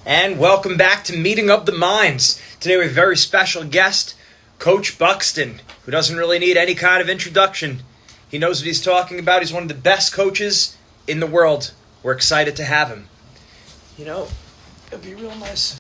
And welcome back to Meeting of the Minds. Today we have a very special guest, Coach Buxton, who doesn't really need any kind of introduction. He knows what he's talking about. He's one of the best coaches in the world. We're excited to have him. You know, it'd be real nice.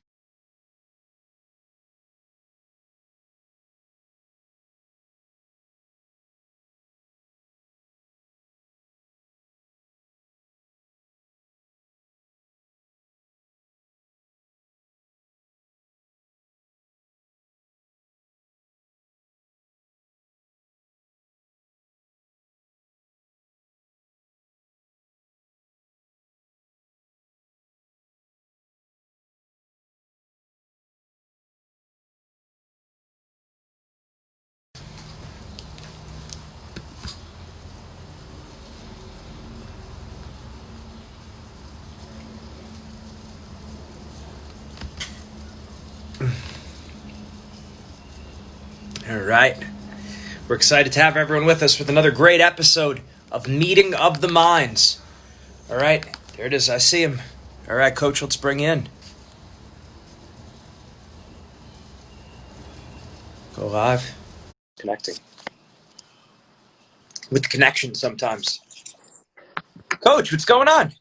All right. We're excited to have everyone with us with another great episode of Meeting of the Minds. All right. There it is. I see him. All right, Coach, let's bring you in. Go live. Connecting. With the connection sometimes. Coach, what's going on?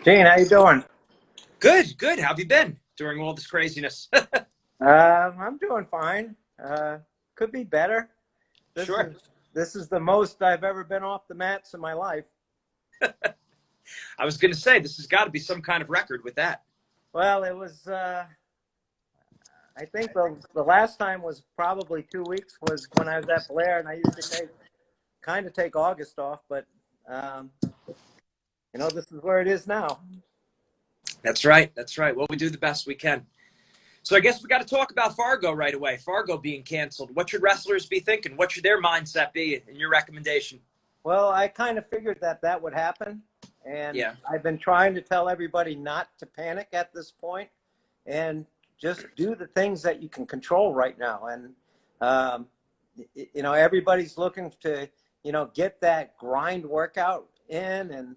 Gene, how you doing? Good. How have you been during all this craziness? I'm doing fine. Could be better. Sure. This is the most I've ever been off the mats in my life. I was going to say, this has got to be some kind of record with that. Well, it was, I think the last time was probably 2 weeks was when I was at Blair, and I used to take August off, but, this is where it is now. That's right. Well, we do the best we can. So I guess we got to talk about Fargo right away. Fargo being canceled. What should wrestlers be thinking? What should their mindset be in your recommendation? Well, I kind of figured that would happen. And yeah. I've been trying to tell everybody not to panic at this point and just do the things that you can control right now. And, everybody's looking to, get that grind workout in. And,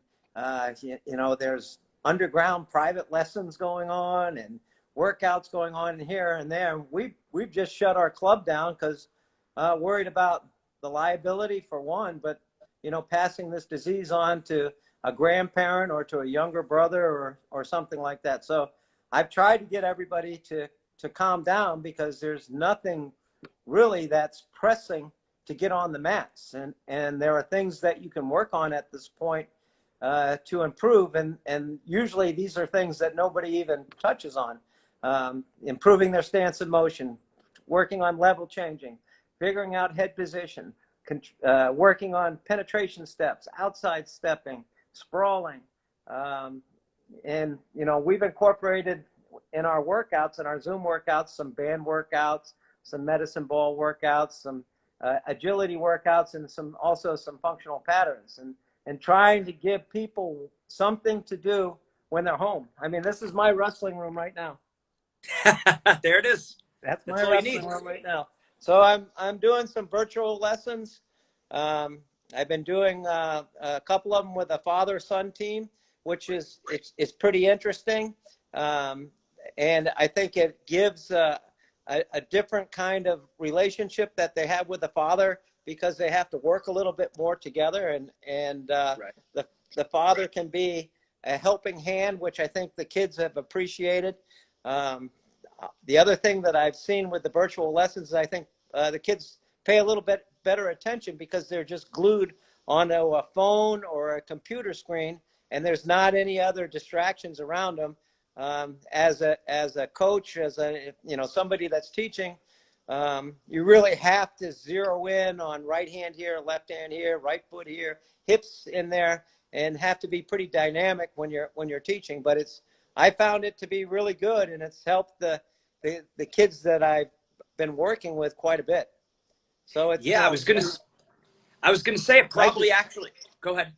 there's underground private lessons going on and workouts going on here and there. We've just shut our club down because worried about the liability for one, but passing this disease on to a grandparent or to a younger brother or something like that. So I've tried to get everybody to calm down because there's nothing really that's pressing to get on the mats, and there are things that you can work on at this point to improve, and usually these are things that nobody even touches on. Improving their stance of motion, working on level changing, figuring out head position, working on penetration steps, outside stepping, sprawling. And, we've incorporated in our workouts, in our Zoom workouts, some band workouts, some medicine ball workouts, some agility workouts, and also some functional patterns, and trying to give people something to do when they're home. I mean, this is my wrestling room right now. There it is. That's my wrestling room right now. So I'm doing some virtual lessons. I've been doing a couple of them with a father-son team, which is it's pretty interesting, and I think it gives a different kind of relationship that they have with the father because they have to work a little bit more together, and right. the father can be a helping hand, which I think the kids have appreciated. The other thing that I've seen with the virtual lessons is I think the kids pay a little bit better attention because they're just glued onto a phone or a computer screen, and there's not any other distractions around them. As a coach, as somebody that's teaching, you really have to zero in on right hand here, left hand here, right foot here, hips in there, and have to be pretty dynamic when you're teaching. But I found it to be really good, and it's helped the kids that I've been working with quite a bit. So it's I was gonna say it probably actually. Go ahead.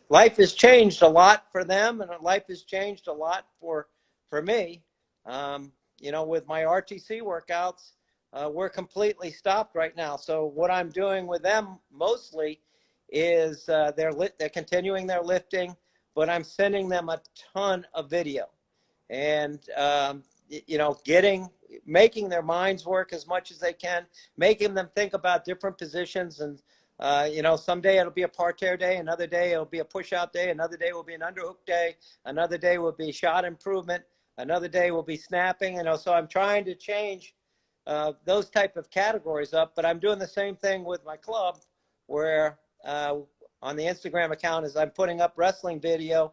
Life has changed a lot for them, and life has changed a lot for me. With my RTC workouts, we're completely stopped right now. So what I'm doing with them mostly is they're continuing their lifting, but I'm sending them a ton of video. and making their minds work as much as they can, making them think about different positions. And someday it'll be a parterre day, another day it'll be a push-out day, another day will be an underhook day, another day will be shot improvement, another day will be snapping. So I'm trying to change those type of categories up, but I'm doing the same thing with my club, where on the Instagram account is I'm putting up wrestling video,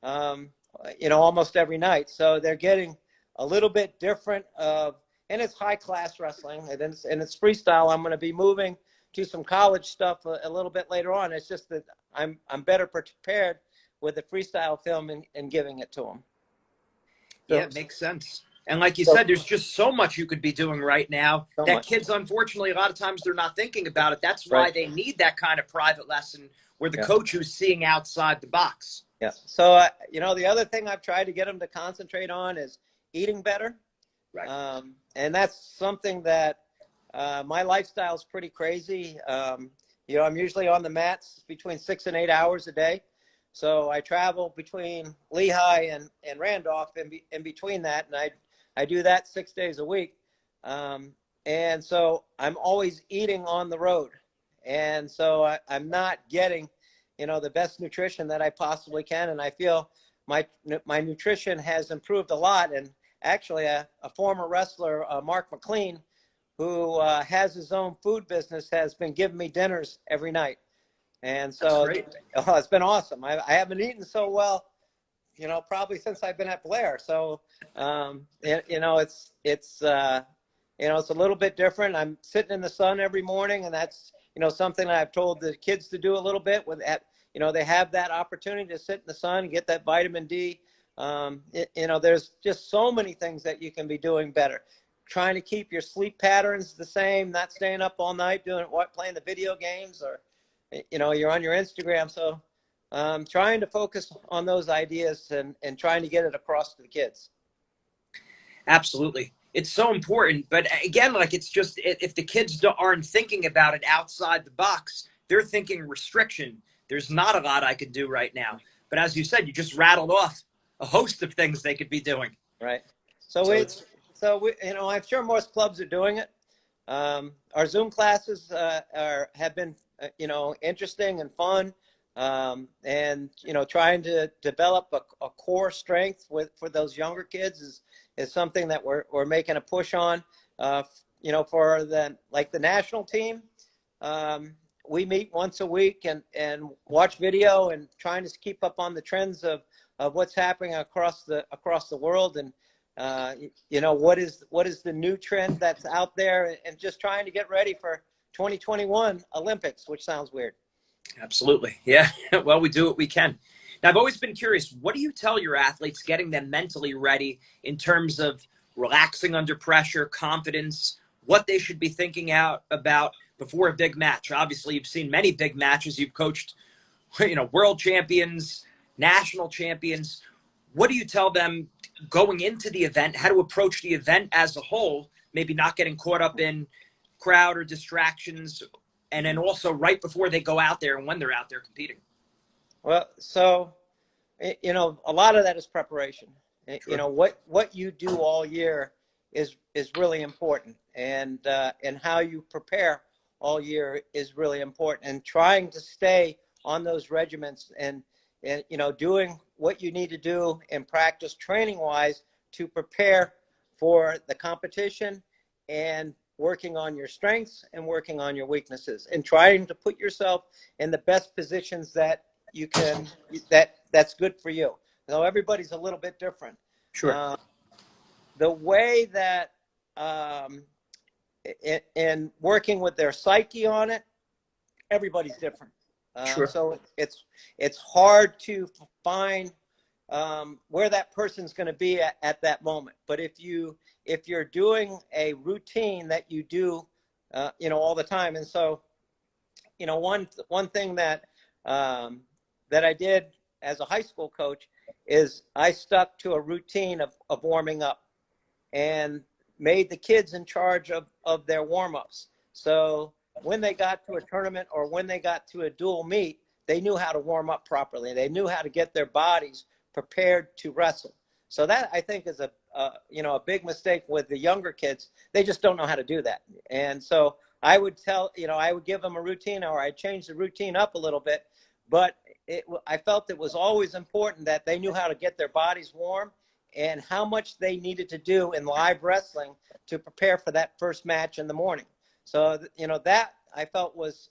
almost every night. So they're getting a little bit different and it's high class wrestling, and it's freestyle. I'm going to be moving to some college stuff a little bit later on. It's just that I'm better prepared with the freestyle film and giving it to them. Yeah, it makes sense. And like you said, there's just so much you could be doing right now that kids, unfortunately, a lot of times they're not thinking about it. That's why they need that kind of private lesson where the coach who's seeing outside the box. Yeah. So, the other thing I've tried to get them to concentrate on is eating better. Right. And that's something that my lifestyle is pretty crazy. I'm usually on the mats between 6 and 8 hours a day. So I travel between Lehigh and Randolph in between that, and I do that 6 days a week. And so I'm always eating on the road. And so I'm not getting, the best nutrition that I possibly can. And I feel my nutrition has improved a lot. And actually a former wrestler, Mark McLean, who has his own food business, has been giving me dinners every night. And so it's been awesome. I haven't eaten so well, probably since I've been at Blair. So, it's a little bit different. I'm sitting in the sun every morning, and that's, something that I've told the kids to do a little bit with that. They have that opportunity to sit in the sun and get that vitamin D. There's just so many things that you can be doing better. Trying to keep your sleep patterns the same, not staying up all night playing the video games, or you're on your Instagram. So trying to focus on those ideas and trying to get it across to the kids. Absolutely. It's so important. But again, it's just, if the kids aren't thinking about it outside the box, they're thinking restriction. There's not a lot I could do right now. But as you said, you just rattled off a host of things they could be doing. Right. So I'm sure most clubs are doing it. Our Zoom classes have been, interesting and fun. And, trying to develop a core strength for those younger kids is something that we're making a push on. For the national team, we meet once a week and watch video and trying to keep up on the trends of what's happening across the world, and what is the new trend that's out there, and just trying to get ready for 2021 Olympics, which sounds weird. Absolutely. Yeah. Well, we do what we can. Now, I've always been curious, what do you tell your athletes getting them mentally ready in terms of relaxing under pressure, confidence, what they should be thinking about before a big match? Obviously, you've seen many big matches. You've coached, world champions, national champions. What do you tell them going into the event, how to approach the event as a whole, maybe not getting caught up in crowd or distractions, and then also right before they go out there and when they're out there competing? Well, so, a lot of that is preparation. Sure. What you do all year is really important, and how you prepare all year is really important, and trying to stay on those regimens and doing what you need to do in practice training wise to prepare for the competition, and working on your strengths and working on your weaknesses, and trying to put yourself in the best positions that you can, that's good for you. Everybody's a little bit different. Sure. The way that in working with their psyche on it, everybody's different. Sure. So it's hard to find where that person's going to be at that moment. But if you're doing a routine that you do, all the time, and so, one thing that I did as a high school coach is I stuck to a routine of warming up, and made the kids in charge of their warm-ups. So when they got to a tournament or when they got to a dual meet, they knew how to warm up properly. They knew how to get their bodies prepared to wrestle. So that, I think, is a a big mistake with the younger kids. They just don't know how to do that. And so I would I would give them a routine, or I'd change the routine up a little bit. But I felt it was always important that they knew how to get their bodies warm and how much they needed to do in live wrestling to prepare for that first match in the morning. So, that I felt was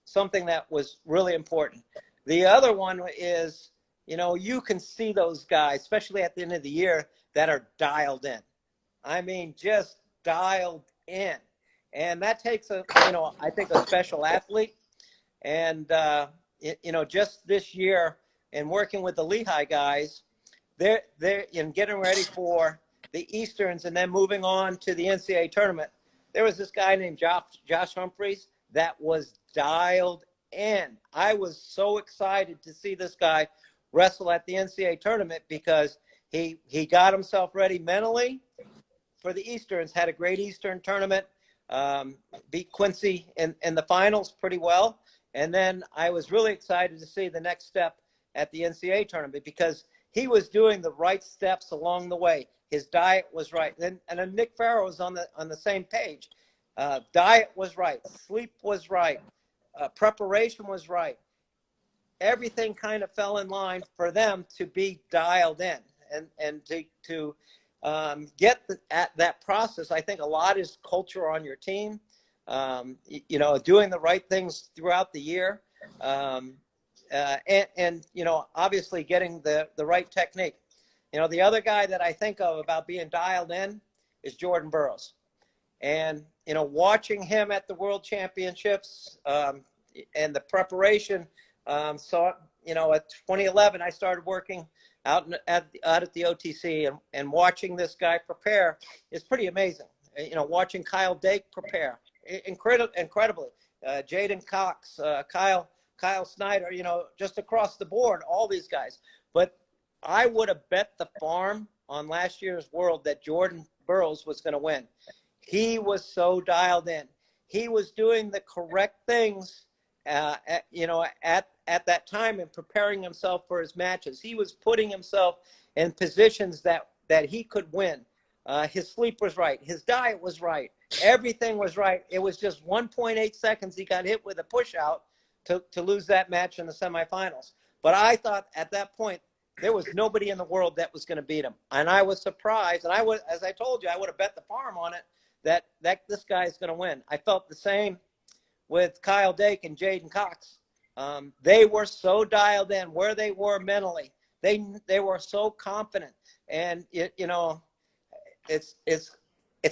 something that was really important. The other one is, you can see those guys, especially at the end of the year, that are dialed in. I mean, just dialed in. And that takes I think a special athlete. And, just this year and working with the Lehigh guys, they're in getting ready for the Easterns and then moving on to the NCAA tournament. There was this guy named Josh Humphreys that was dialed in. I was so excited to see this guy wrestle at the NCAA tournament because he got himself ready mentally for the Easterns, had a great Eastern tournament, beat Quincy in the finals pretty well. And then I was really excited to see the next step at the NCAA tournament because he was doing the right steps along the way. His diet was right. And then Nick Farrow was on the same page. Diet was right. Sleep was right. Preparation was right. Everything kind of fell in line for them to be dialed in and to get at that process. I think a lot is culture on your team. Doing the right things throughout the year, and obviously getting the right technique. The other guy that I think of about being dialed in is Jordan Burroughs, and watching him at the World Championships and the preparation. So at 2011, I started working out at the OTC, and watching this guy prepare is pretty amazing. Watching Kyle Dake prepare. Incredibly, Jaden Cox, Kyle Snyder, just across the board, all these guys. But I would have bet the farm on last year's World that Jordan Burroughs was going to win. He was so dialed in. He was doing the correct things, at that time and preparing himself for his matches. He was putting himself in positions that he could win. His sleep was right. His diet was right. Everything was right. It was just 1.8 seconds he got hit with a push out to lose that match in the semifinals. But I thought at that point there was nobody in the world that was going to beat him. And I was surprised. And as I told you, I would have bet the farm on it that this guy is going to win. I felt the same with Kyle Dake and Jaden Cox. They were so dialed in where they were mentally. They were so confident. And it's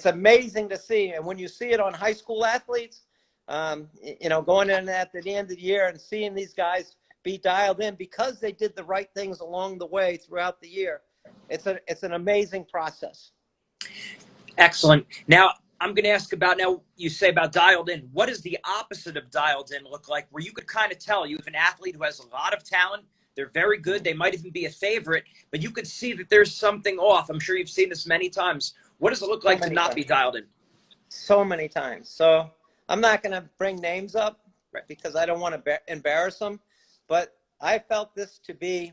amazing to see. And when you see it on high school athletes, going in at the end of the year and seeing these guys be dialed in because they did the right things along the way throughout the year, it's an amazing process. Excellent. Now, I'm going to ask about, you say about dialed in. What does the opposite of dialed in look like, where you could kind of tell you have an athlete who has a lot of talent, they're very good, they might even be a favorite, but you could see that there's something off. I'm sure you've seen this many times. What does it look like to not be dialed in? So many times. So I'm not going to bring names up because I don't want to embarrass them, but I felt this to be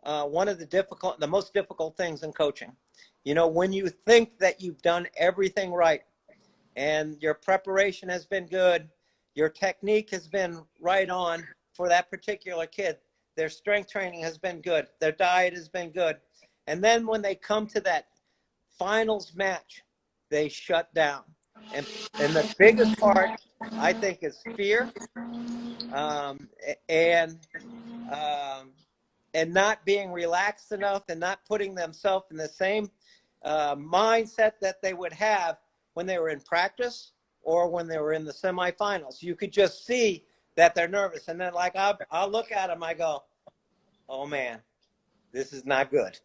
one of the most difficult things in coaching. When you think that you've done everything right and your preparation has been good, your technique has been right on for that particular kid, their strength training has been good, their diet has been good, and then when they come to that finals match, they shut down. And the biggest part, I think, is fear, and not being relaxed enough and not putting themselves in the same mindset that they would have when they were in practice or when they were in the semifinals. You could just see that they're nervous. And then I'll look at them, I go, oh man, this is not good.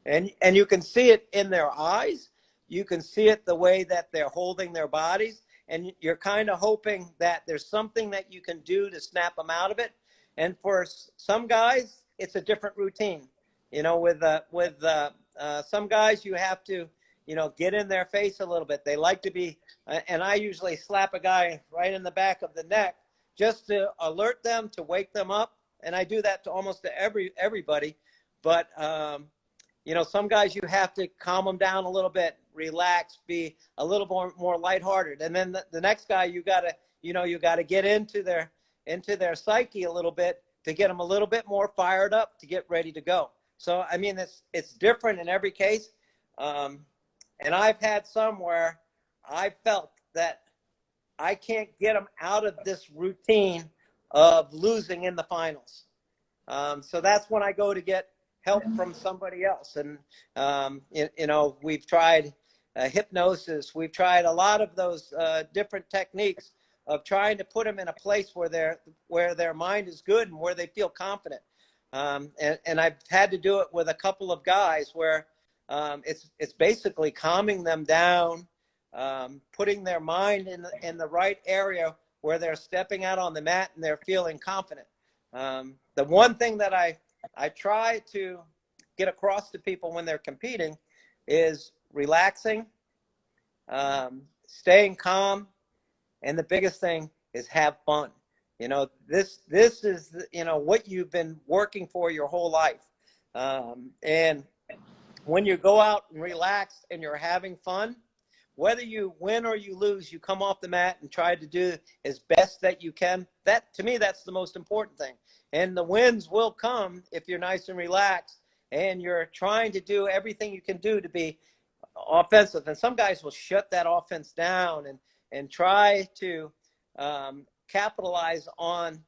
And you can see it in their eyes. You can see it the way that they're holding their bodies. And you're kind of hoping that there's something that you can do to snap them out of it. And for some guys, it's a different routine. With some guys, you have to, get in their face a little bit. They like to be, and I usually slap a guy right in the back of the neck just to alert them, to wake them up. And I do that to almost everybody. But some guys, you have to calm them down a little bit, relax, be a little more lighthearted. And then the next guy, you gotta get into their psyche a little bit to get them a little bit more fired up to get ready to go. So, I mean, it's different in every case. And I've had some where I felt that I can't get them out of this routine of losing in the finals. So that's when I go to get help from somebody else. And, we've tried hypnosis. We've tried a lot of those different techniques of trying to put them in a place where their mind is good and where they feel confident. And I've had to do it with a couple of guys where it's basically calming them down, putting their mind in the right area where they're stepping out on the mat and they're feeling confident. The one thing that I try to get across to people when they're competing is relaxing, staying calm, and the biggest thing is have fun. This is what you've been working for your whole life. And when you go out and relax and you're having fun, whether you win or you lose, you come off the mat and try to do as best that you can. That, to me, that's the most important thing. And the wins will come if you're nice and relaxed and you're trying to do everything you can do to be offensive. And some guys will shut that offense down and try to capitalize on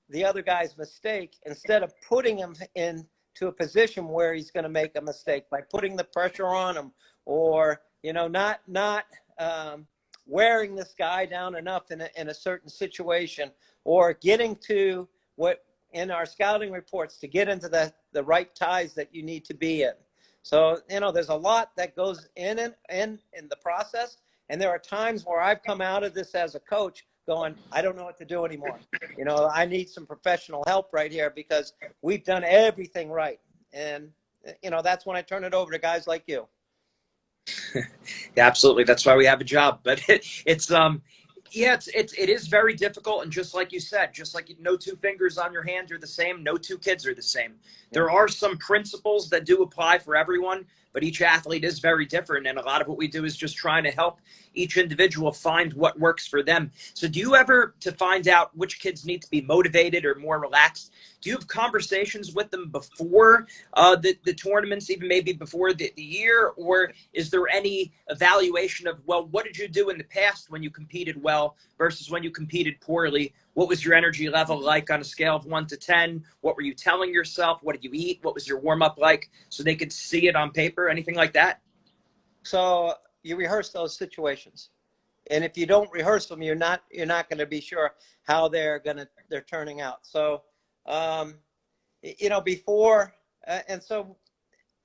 the other guy's mistake instead of putting him into a position where he's going to make a mistake by putting the pressure on him, or not wearing this guy down enough in a certain situation, or getting to what in our scouting reports to get into the right ties that you need to be in. So there's a lot that goes in the process, and there are times where I've come out of this as a coach going, I don't know what to do anymore. I need some professional help right here because we've done everything right. And, that's when I turn it over to guys like you. Yeah, absolutely. That's why we have a job. But it is very difficult. And just like you said, just like no two fingers on your hand are the same, no two kids are the same. There are some principles that do apply for everyone, but each athlete is very different. And a lot of what we do is just trying to help each individual find what works for them. So do you ever, to find out which kids need to be motivated or more relaxed, do you have conversations with them before the tournaments, even maybe before the year? Or is there any evaluation of, well, what did you do in the past when you competed well versus when you competed poorly? What was your energy level like on a scale of 1 to 10? What were you telling yourself? What did you eat? What was your warm-up like? So they could see it on paper, anything like that? So you rehearse those situations. And if you don't rehearse them, you're not going to be sure how they're turning out. So, before, and so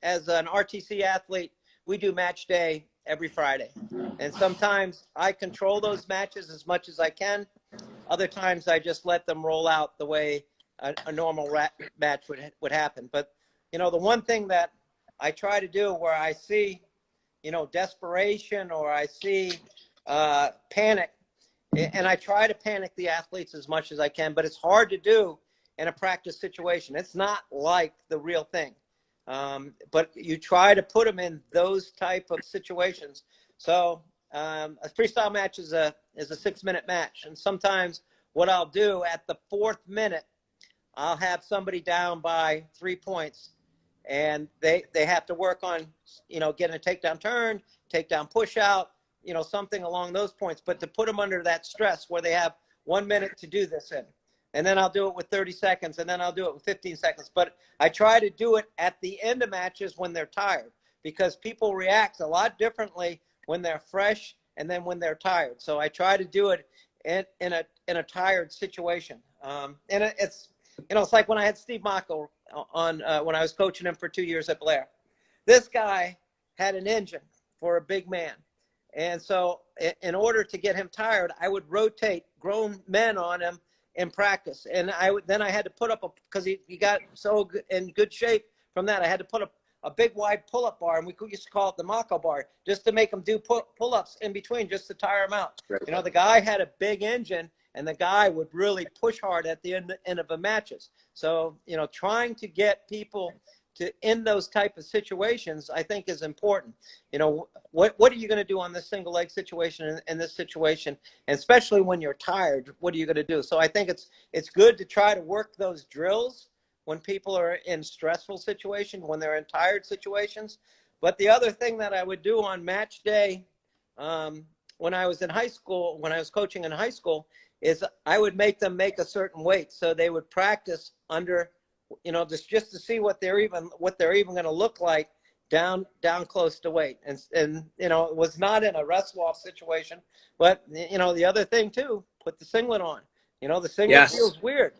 as an RTC athlete, we do match day every Friday. And sometimes I control those matches as much as I can. Other times I just let them roll out the way a normal match would happen. But, the one thing that I try to do where I see, desperation, or I see panic, and I try to panic the athletes as much as I can, but it's hard to do in a practice situation. It's not like the real thing. But you try to put them in those type of situations. So a freestyle match is a 6-minute match. And sometimes what I'll do at the 4th minute, I'll have somebody down by 3 points, and they have to work on, getting a takedown turn, takedown push out, something along those points, but to put them under that stress where they have 1 minute to do this in. And then I'll do it with 30 seconds, and then I'll do it with 15 seconds. But I try to do it at the end of matches when they're tired, because people react a lot differently when they're fresh and then when they're tired. So I try to do it in a tired situation. And it's like when I had Steve Mockel on when I was coaching him for 2 years at Blair. This guy had an engine for a big man. And so in order to get him tired, I would rotate grown men on him in practice. And then I had to put up because he got so in good shape from that, I had to put up a big wide pull-up bar, and we used to call it the Mako bar, just to make him do pull-ups in between, just to tire him out. Right. The guy had a big engine, and the guy would really push hard at the end of the matches. So, trying to get people in those type of situations, I think is important. You know, what are you going to do on this single leg situation in this situation, and especially when you're tired, what are you going to do? So I think it's good to try to work those drills when people are in stressful situations, when they're in tired situations. But the other thing that I would do on match day, when I was in high school, when I was coaching in high school, is I would make them make a certain weight, so they would practice under, you know, just to see what they're even going to look like down close to weight. And you know, it was not in a wrestle off situation, but you know, the other thing too, put the singlet on. You know, the singlet feels weird,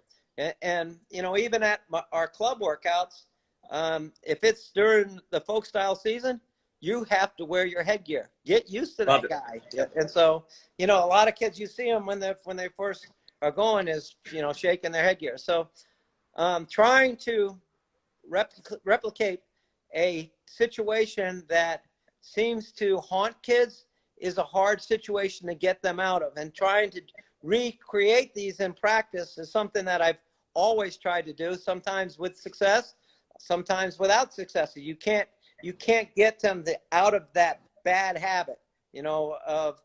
and you know, even at our club workouts, if it's during the folk style season, you have to wear your headgear. Get used to that guy. And so, you know, a lot of kids, you see them when they first are going, is, you know, shaking their headgear. So trying to replicate a situation that seems to haunt kids is a hard situation to get them out of. And trying to recreate these in practice is something that I've always tried to do, sometimes with success, sometimes without success. You can't get them out of that bad habit, you know, of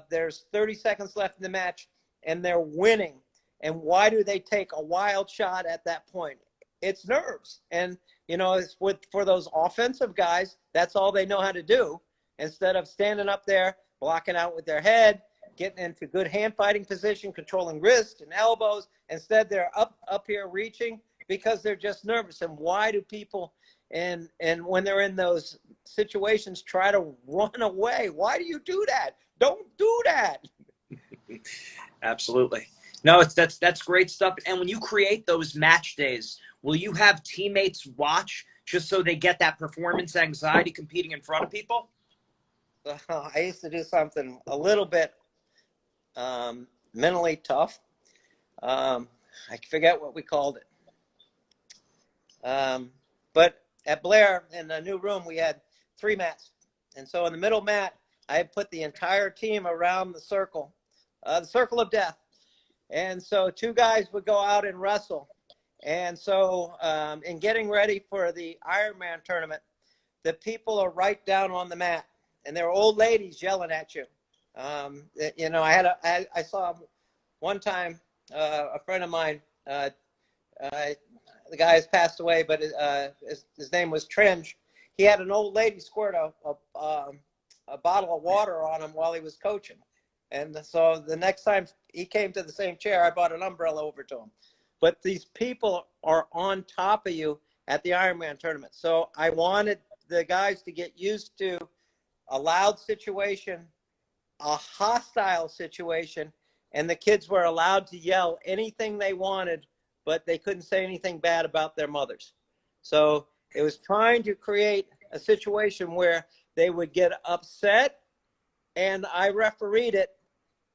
there's 30 seconds left in the match and they're winning. And why do they take a wild shot at that point? It's nerves. And, you know, it's for those offensive guys, that's all they know how to do. Instead of standing up there, blocking out with their head, getting into good hand fighting position, controlling wrists and elbows. Instead, they're up here reaching because they're just nervous. And why do people, and when they're in those situations, try to run away? Why do you do that? Don't do that. Absolutely. No, that's great stuff. And when you create those match days, will you have teammates watch just so they get that performance anxiety competing in front of people? I used to do something a little bit mentally tough. I forget what we called it. But at Blair, in the new room, we had 3 mats. And so in the middle mat, I had put the entire team around the circle of death. And so 2 guys would go out and wrestle. And so in getting ready for the Ironman tournament, the people are right down on the mat. And there are old ladies yelling at you. You know, I saw one time a friend of mine, the guy has passed away, but his name was Tringe. He had an old lady squirt a bottle of water on him while he was coaching. And so the next time he came to the same chair, I brought an umbrella over to him. But these people are on top of you at the Ironman tournament. So I wanted the guys to get used to a loud situation, a hostile situation, and the kids were allowed to yell anything they wanted, but they couldn't say anything bad about their mothers. So it was trying to create a situation where they would get upset, and I refereed it,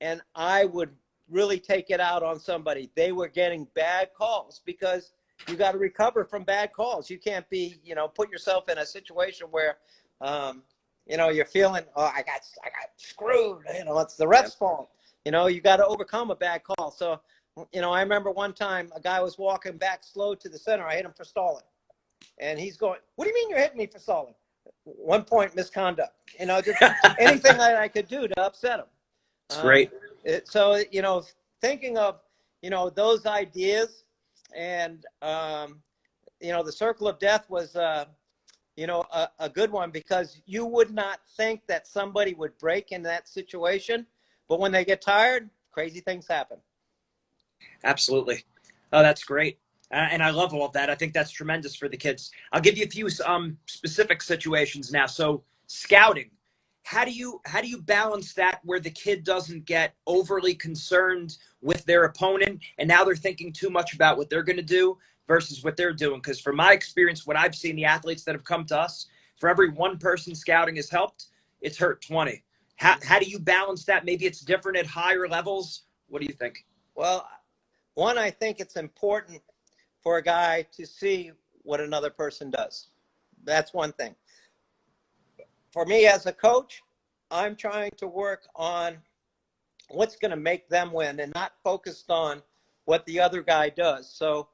and I would really take it out on somebody. They were getting bad calls because you got to recover from bad calls. You can't be, you know, put yourself in a situation where, you know, you're feeling, oh, I got screwed. You know, it's the ref's fault. You know, you got to overcome a bad call. So, you know, I remember one time a guy was walking back slow to the center. I hit him for stalling. And he's going, what do you mean you're hitting me for stalling? 1 point misconduct. You know, just anything that I could do to upset him. It's great. So, you know, thinking of, you know, those ideas and, you know, the circle of death was, you know, a good one, because you would not think that somebody would break in that situation. But when they get tired, crazy things happen. Absolutely. Oh, that's great. And I love all of that. I think that's tremendous for the kids. I'll give you a few specific situations now. So scouting, how do you balance that where the kid doesn't get overly concerned with their opponent and now they're thinking too much about what they're going to do versus what they're doing? Because from my experience, what I've seen, the athletes that have come to us, for every one person scouting has helped, it's hurt 20. How do you balance that? Maybe it's different at higher levels. What do you think? Well, one, I think it's important for a guy to see what another person does. That's one thing. For me as a coach, I'm trying to work on what's going to make them win and not focused on what the other guy does. So,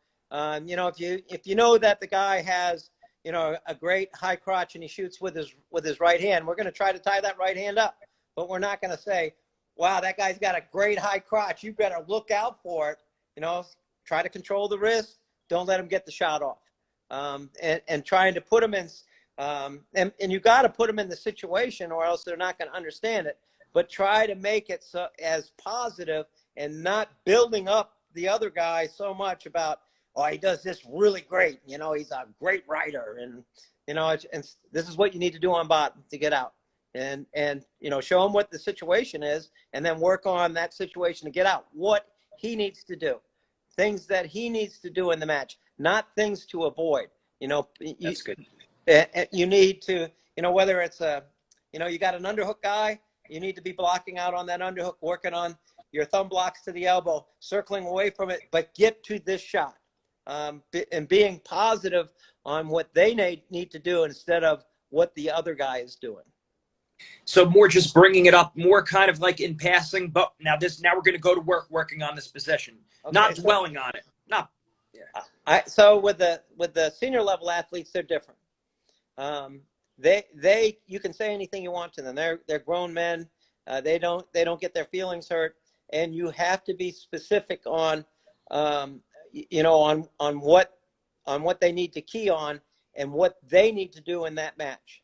you know, if you know that the guy has a great high crotch and he shoots with his right hand, we're going to try to tie that right hand up. But we're not going to say, wow, that guy's got a great high crotch. You better look out for it. Try to control the wrist. Don't let him get the shot off. And trying to put them in, and you got to put them in the situation or else they're not going to understand it. But try to make it so as positive and not building up the other guy so much about, oh, he does this really great. He's a great writer. And, and this is what you need to do on bottom to get out. And show him what the situation is and then work on that situation to get out. What he needs to do. Things that he needs to do in the match, not things to avoid. That's good. You need to, whether it's you got an underhook guy, you need to be blocking out on that underhook, working on your thumb blocks to the elbow, circling away from it, but get to this shot. And being positive on what they need to do instead of what the other guy is doing. So more just bringing it up, more kind of like in passing, but now we're going to go to work working on this position, not dwelling on it. So with the senior level athletes, they're different. You can say anything you want to them. They're grown men. They don't get their feelings hurt, and you have to be specific on what they need to key on and what they need to do in that match.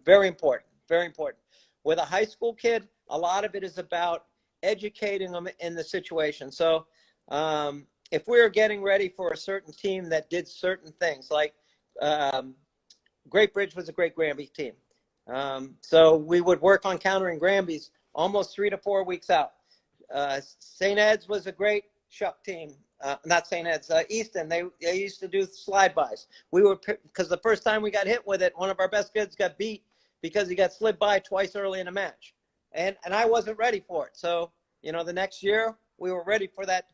Very important. Very important. With a high school kid, a lot of it is about educating them in the situation. So if we were getting ready for a certain team that did certain things, like Great Bridge was a great Granby team. So we would work on countering Granby's almost 3 to 4 weeks out. St. Ed's was a great shuck team. Not St. Ed's, Easton. They used to do slide-bys. Because the first time we got hit with it, one of our best kids got beat because he got slid by twice early in a match. And I wasn't ready for it. So, the next year we were ready for that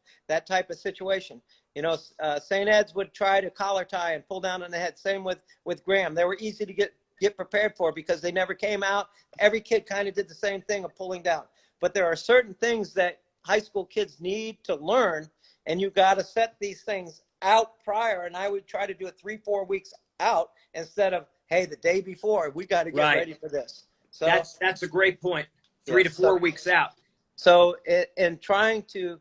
type of situation. St. Ed's would try to collar tie and pull down on the head. Same with Graham. They were easy to get prepared for because they never came out. Every kid kind of did the same thing of pulling down. But there are certain things that high school kids need to learn, and you got to set these things out prior. And I would try to do it 3-4 weeks out instead of, hey, the day before, we got to get ready for this. So that's a great point. 3 to 4 weeks out. So in trying to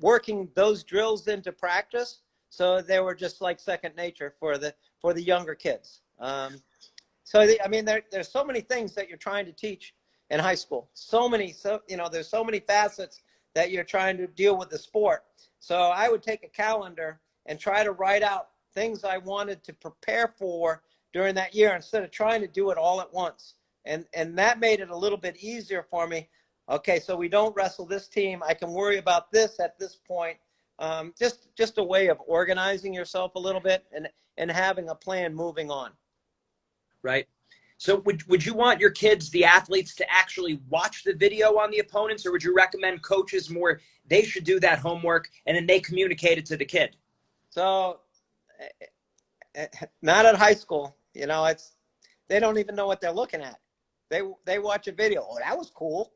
working those drills into practice, so they were just like second nature for the younger kids. There's so many things that you're trying to teach in high school. There's so many facets that you're trying to deal with the sport. So I would take a calendar and try to write out things I wanted to prepare for during that year instead of trying to do it all at once. And that made it a little bit easier for me. Okay, so we don't wrestle this team. I can worry about this at this point. Just a way of organizing yourself a little bit and having a plan moving on. Right. So would you want your kids, the athletes, to actually watch the video on the opponents, or would you recommend coaches more, they should do that homework and then they communicate it to the kid? So not at high school, they don't even know what they're looking at. They watch a video. Oh, that was cool.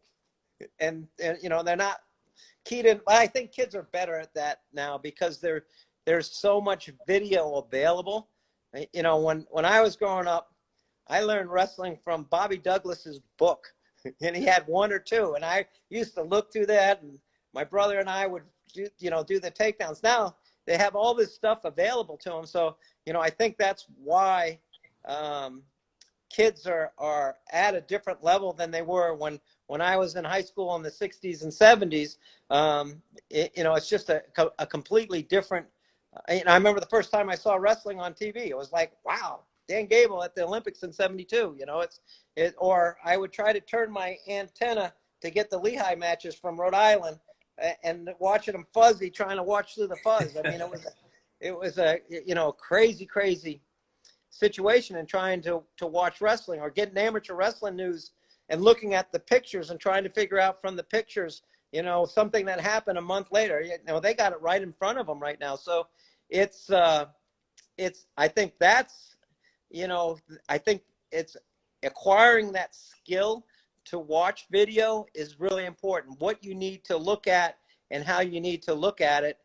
And they're not keyed in. I think kids are better at that now because there's so much video available. When I was growing up, I learned wrestling from Bobby Douglas's book, and he had 1 or 2, and I used to look through that, and my brother and I would do the takedowns. Now they have all this stuff available to them, so I think that's why kids are at a different level than they were when I was in high school in the 60s and 70s. It's just a completely different. I remember the first time I saw wrestling on TV, it was like, wow, Dan Gable at the Olympics in '72. Or I would try to turn my antenna to get the Lehigh matches from Rhode Island and watching them fuzzy, trying to watch through the fuzz. It was a crazy situation and trying to watch wrestling, or getting amateur wrestling news and looking at the pictures and trying to figure out from the pictures, something that happened a month later. They got it right in front of them right now. So I think it's acquiring that skill to watch video is really important. What you need to look at and how you need to look at it.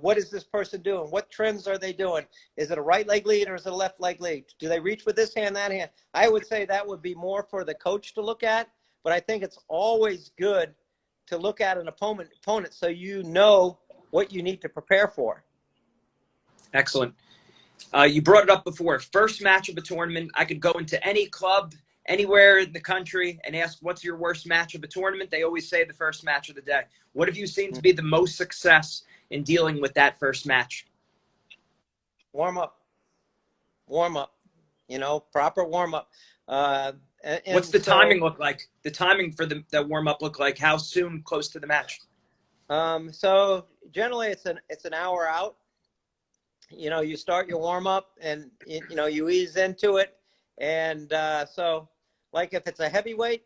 what is this person doing? What trends are they doing? Is it a right leg lead or is it a left leg lead? Do they reach with this hand, that hand? I would say that would be more for the coach to look at, but I think it's always good to look at an opponent so you know what you need to prepare for. Excellent. You brought it up before. First match of a tournament. I could go into any club, anywhere in the country, and ask, what's your worst match of a tournament? They always say the first match of the day. What have you seen to be the most success in dealing with that first match? Warm up, proper warm up. What's the timing look like? The timing for the warm up look like? How soon close to the match? So generally it's an hour out. You start your warm up and you ease into it. And so like if it's a heavyweight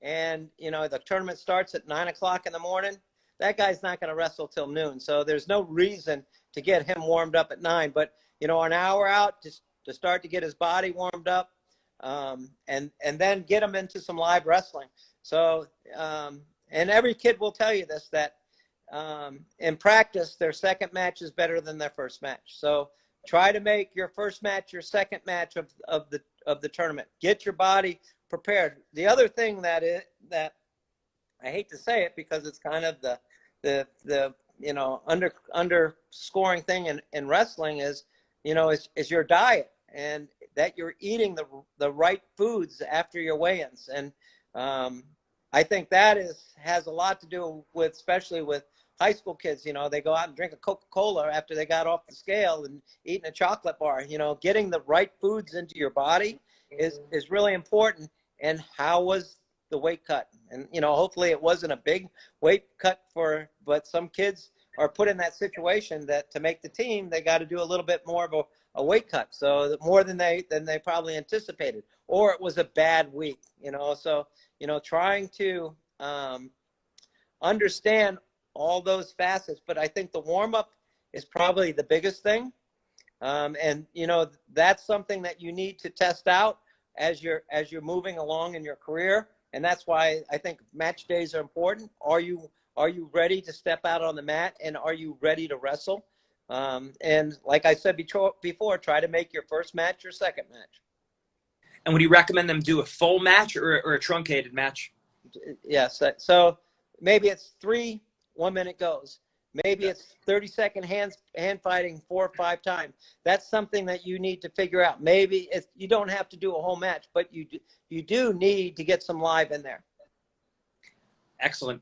and the tournament starts at 9 o'clock in the morning, that guy's not going to wrestle till noon. So there's no reason to get him warmed up at 9, but an hour out just to start to get his body warmed up, and then get him into some live wrestling. So and every kid will tell you this, that in practice their second match is better than their first match. So try to make your first match your second match of the tournament. Get your body prepared. The other thing that I hate to say it because it's kind of the underscoring thing in wrestling is your diet, and that you're eating the right foods after your weigh-ins. And I think that has a lot to do with, especially with high school kids. They go out and drink a Coca-Cola after they got off the scale and eating a chocolate bar. Getting the right foods into your body is really important. And how was the weight cut? And hopefully it wasn't a big weight cut but some kids are put in that situation that to make the team they got to do a little bit more of a weight cut, so more than they probably anticipated, or it was a bad week. So trying to understand all those facets. But I think the warm up is probably the biggest thing, and that's something that you need to test out as you're moving along in your career. And that's why I think match days are important. Are you ready to step out on the mat, and are you ready to wrestle? And like I said before, try to make your first match your second match. And would you recommend them do a full match or a truncated match? Yes. So maybe it's 3 1-minute goes. Maybe it's 30-second hand fighting 4 or 5 times. That's something that you need to figure out. Maybe you don't have to do a whole match, but you do need to get some live in there. Excellent.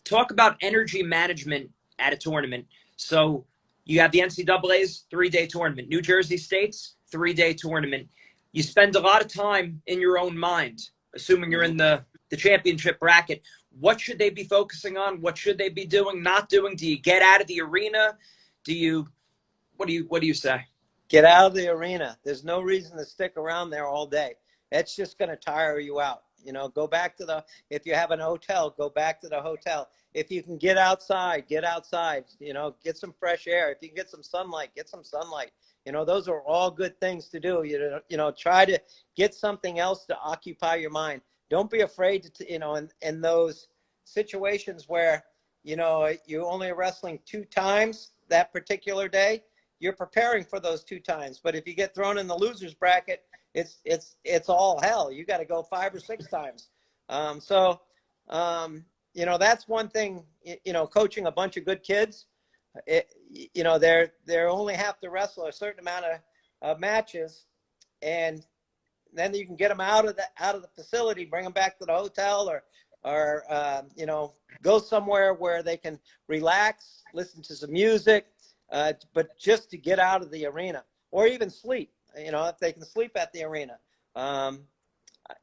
Talk about energy management at a tournament. So you have the NCAA's 3-day tournament, New Jersey State's 3-day tournament. You spend a lot of time in your own mind, assuming you're in the championship bracket. What should they be focusing on? What should they be doing, not doing? Do you get out of the arena? What do you say? Get out of the arena. There's no reason to stick around there all day. That's just going to tire you out. Go back to if you have an hotel, go back to the hotel. If you can get outside, get outside, get some fresh air. If you can get some sunlight, get some sunlight. Those are all good things to do. Try to get something else to occupy your mind. Don't be afraid to, in those situations where, you only are wrestling 2 times that particular day, you're preparing for those 2 times. But if you get thrown in the loser's bracket, it's all hell. You got to go 5 or 6 times. That's one thing, coaching a bunch of good kids, they only have to wrestle a certain amount of matches, and then you can get them out of the facility, bring them back to the hotel, or go somewhere where they can relax, listen to some music, but just to get out of the arena, or even sleep. If they can sleep at the arena.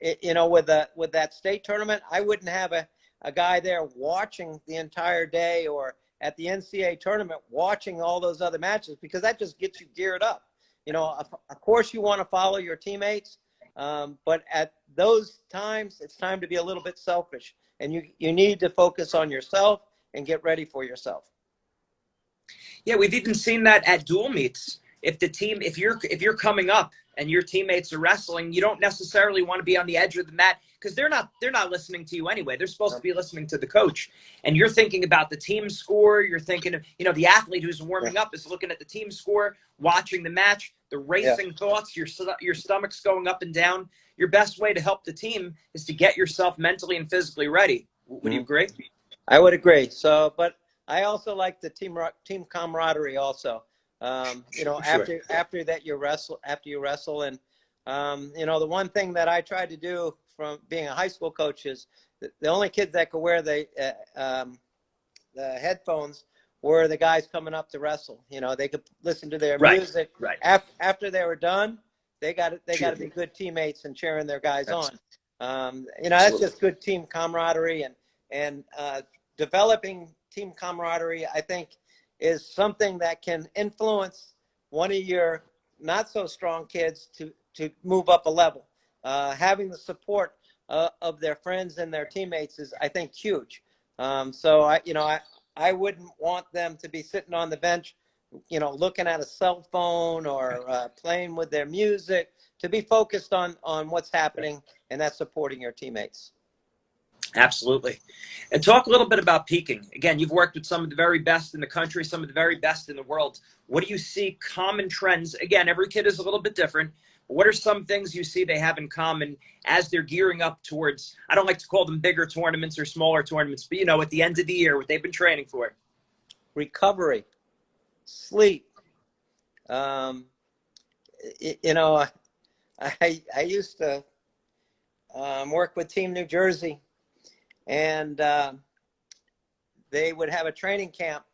With that state tournament, I wouldn't have a guy there watching the entire day, or at the NCAA tournament watching all those other matches, because that just gets you geared up. Of course you want to follow your teammates, but at those times, it's time to be a little bit selfish, and you need to focus on yourself and get ready for yourself. Yeah, we've even seen that at dual meets. if you're coming up and your teammates are wrestling, you don't necessarily want to be on the edge of the mat because they're not listening to you anyway. They're supposed to be listening to the coach, and you're thinking about the team score. You're thinking of, the athlete who's warming up is looking at the team score, watching the match, the racing thoughts, your stomach's going up and down. Your best way to help the team is to get yourself mentally and physically ready. Would you agree? I would agree. So, but I also like the team camaraderie also. After that you wrestle, and the one thing that I tried to do from being a high school coach is the only kids that could wear the headphones were the guys coming up to wrestle. They could listen to their music. Right. After they were done, they got to be good teammates and cheering their guys on. That's just good team camaraderie and developing team camaraderie, I think, is something that can influence one of your not so strong kids to move up a level. Having the support of their friends and their teammates is, I think, huge. So I wouldn't want them to be sitting on the bench, looking at a cell phone or playing with their music, to be focused on what's happening, and that's supporting your teammates. Absolutely. And talk a little bit about peaking. Again, you've worked with some of the very best in the country, some of the very best in the world. What do you see common trends? Again, every kid is a little bit different. But what are some things you see they have in common as they're gearing up towards, I don't like to call them bigger tournaments or smaller tournaments, but, at the end of the year, what they've been training for? Recovery, sleep. I used to work with Team New Jersey, and they would have a training camp,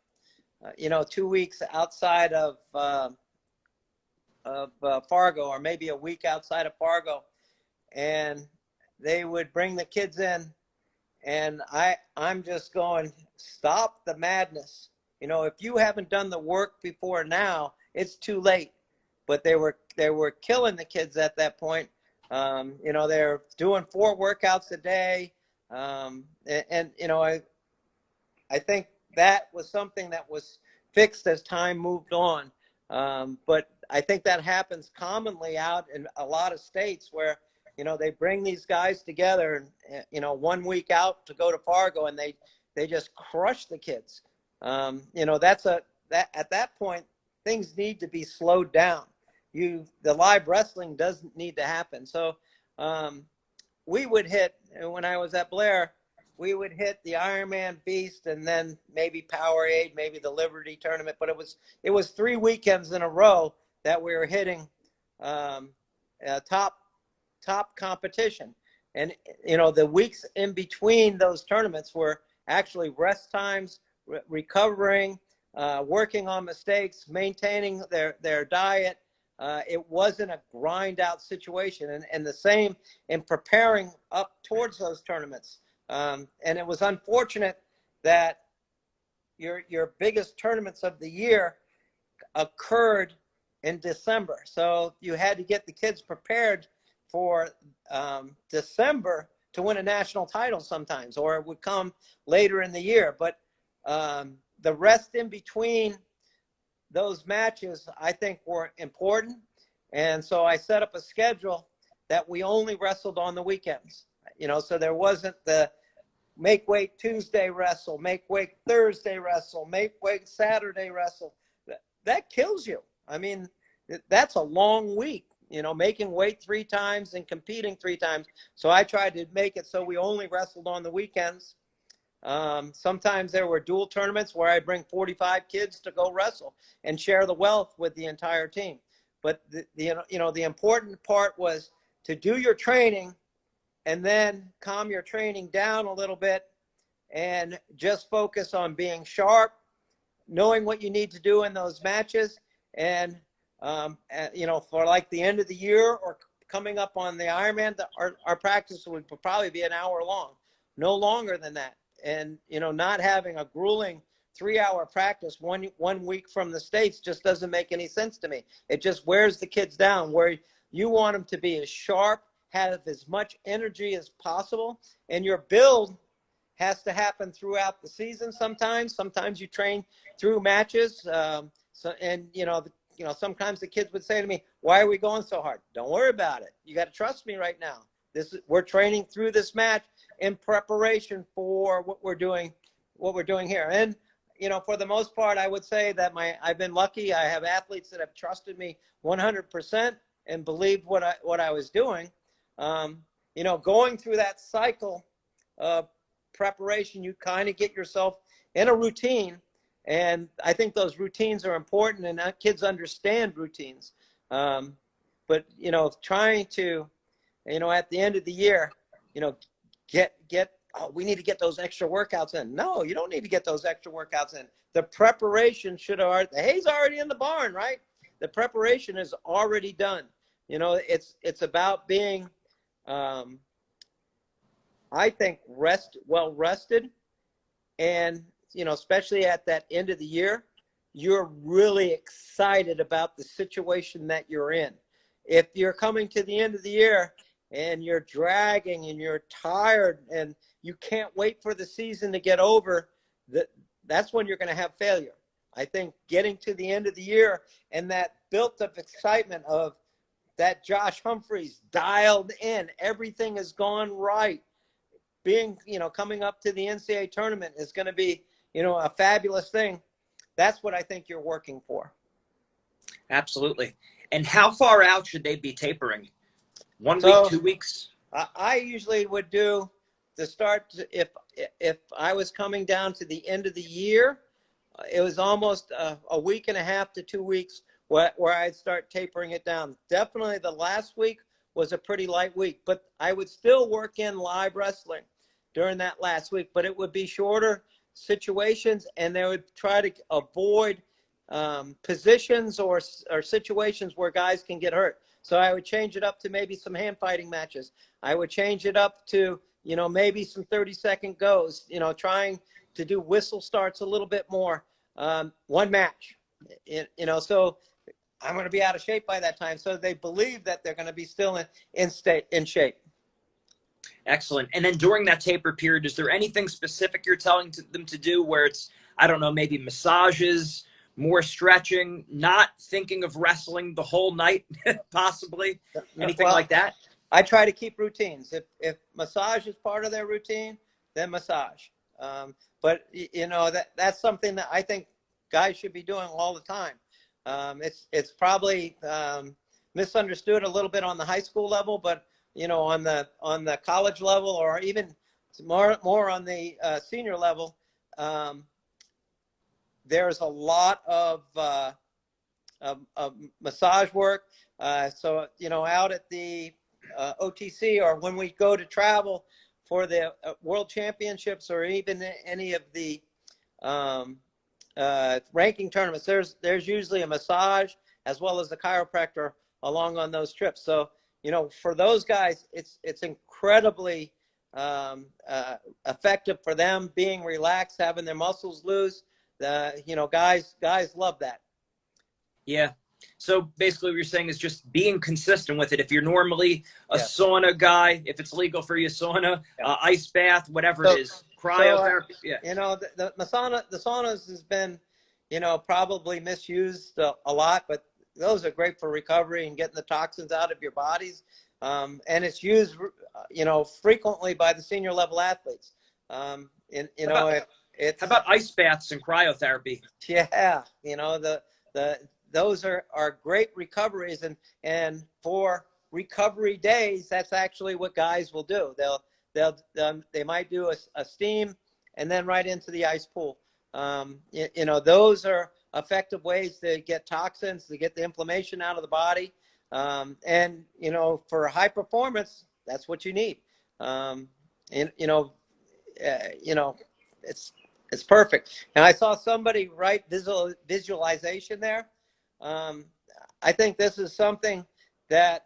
2 weeks outside of Fargo, or maybe a week outside of Fargo, and they would bring the kids in, and I'm just going, stop the madness. If you haven't done the work before now, it's too late. But they were killing the kids at that point. They're doing 4 workouts a day. I think that was something that was fixed as time moved on. But I think that happens commonly out in a lot of states where, they bring these guys together and, 1 week out to go to Fargo, and they just crush the kids. At that point, things need to be slowed down. The live wrestling doesn't need to happen. So we would hit, when I was at Blair, we would hit the Ironman Beast, and then maybe Powerade, maybe the Liberty tournament. But it was 3 weekends in a row that we were hitting top competition. And the weeks in between those tournaments were actually rest times, recovering, working on mistakes, maintaining their diet. It wasn't a grind out situation, and the same in preparing up towards those tournaments. And it was unfortunate that your biggest tournaments of the year occurred in December. So you had to get the kids prepared for December to win a national title sometimes, or it would come later in the year. But the rest in between those matches, I think, were important. And so I set up a schedule that we only wrestled on the weekends. So there wasn't the make weight Tuesday wrestle, make weight Thursday wrestle, make weight Saturday wrestle. That kills you. I mean, that's a long week, making weight 3 times and competing 3 times. So I tried to make it so we only wrestled on the weekends. Sometimes there were dual tournaments where I bring 45 kids to go wrestle and share the wealth with the entire team. But the important part was to do your training and then calm your training down a little bit and just focus on being sharp, knowing what you need to do in those matches. And, for like the end of the year or coming up on the Ironman, our practice would probably be an hour long, no longer than that. And, not having a grueling 3-hour practice one week from the States just doesn't make any sense to me. It just wears the kids down, where you want them to be as sharp, have as much energy as possible. And your build has to happen throughout the season sometimes. Sometimes you train through matches. sometimes the kids would say to me, why are we going so hard? Don't worry about it. You got to trust me right now. We're training through this match in preparation for what we're doing here. And, for the most part, I would say that I've been lucky. I have athletes that have trusted me 100% and believed what I was doing. Going through that cycle of preparation, you kind of get yourself in a routine. And I think those routines are important, and kids understand routines. But, trying to, at the end of the year, we need to get those extra workouts in. No, you don't need to get those extra workouts in. The preparation the hay's already in the barn, right? The preparation is already done. It's about being, I think, well rested, and especially at that end of the year, you're really excited about the situation that you're in. If you're coming to the end of the year and you're dragging and you're tired and you can't wait for the season to get over, that's when you're going to have failure. I think getting to the end of the year and that built-up excitement of that Josh Humphreys dialed in, everything has gone right, coming up to the NCAA tournament is going to be, a fabulous thing. That's what I think you're working for. Absolutely. And how far out should they be tapering? 1 week, 2 weeks? I usually would do the start. If I was coming down to the end of the year, it was almost a week and a half to 2 weeks where I'd start tapering it down. Definitely the last week was a pretty light week, but I would still work in live wrestling during that last week, but it would be shorter situations, and they would try to avoid positions or situations where guys can get hurt. So I would change it up to maybe some hand fighting matches. I would change it up to, maybe some 30-second goes, trying to do whistle starts a little bit more. One match, so I'm going to be out of shape by that time. So they believe that they're going to be still in shape. Excellent. And then during that taper period, is there anything specific you're telling them to do where it's, I don't know, maybe massages, more stretching, not thinking of wrestling the whole night, possibly? Anything like that? I try to keep routines. If massage is part of their routine, then massage. But, that's something that I think guys should be doing all the time. It's probably misunderstood a little bit on the high school level, but on the college level, or even more on the senior level, there's a lot of massage work. So out at the OTC, or when we go to travel for the World Championships, or even any of the ranking tournaments, there's usually a massage as well as a chiropractor along on those trips. So for those guys, it's incredibly effective for them, being relaxed, having their muscles loose. Guys love that. Yeah. So basically what you're saying is just being consistent with it. If you're normally a sauna guy, if it's legal for you, sauna, ice bath, whatever it is, cryotherapy. The saunas has been, probably misused a lot, but those are great for recovery and getting the toxins out of your bodies. And it's used, frequently by the senior level athletes. How about ice baths and cryotherapy? Yeah. Those are great recoveries, and for recovery days, that's actually what guys will do. They might do a steam and then right into the ice pool. Those are effective ways to get toxins, to get the inflammation out of the body. And for high performance, that's what you need. It's perfect. And I saw somebody write visualization there. I think this is something that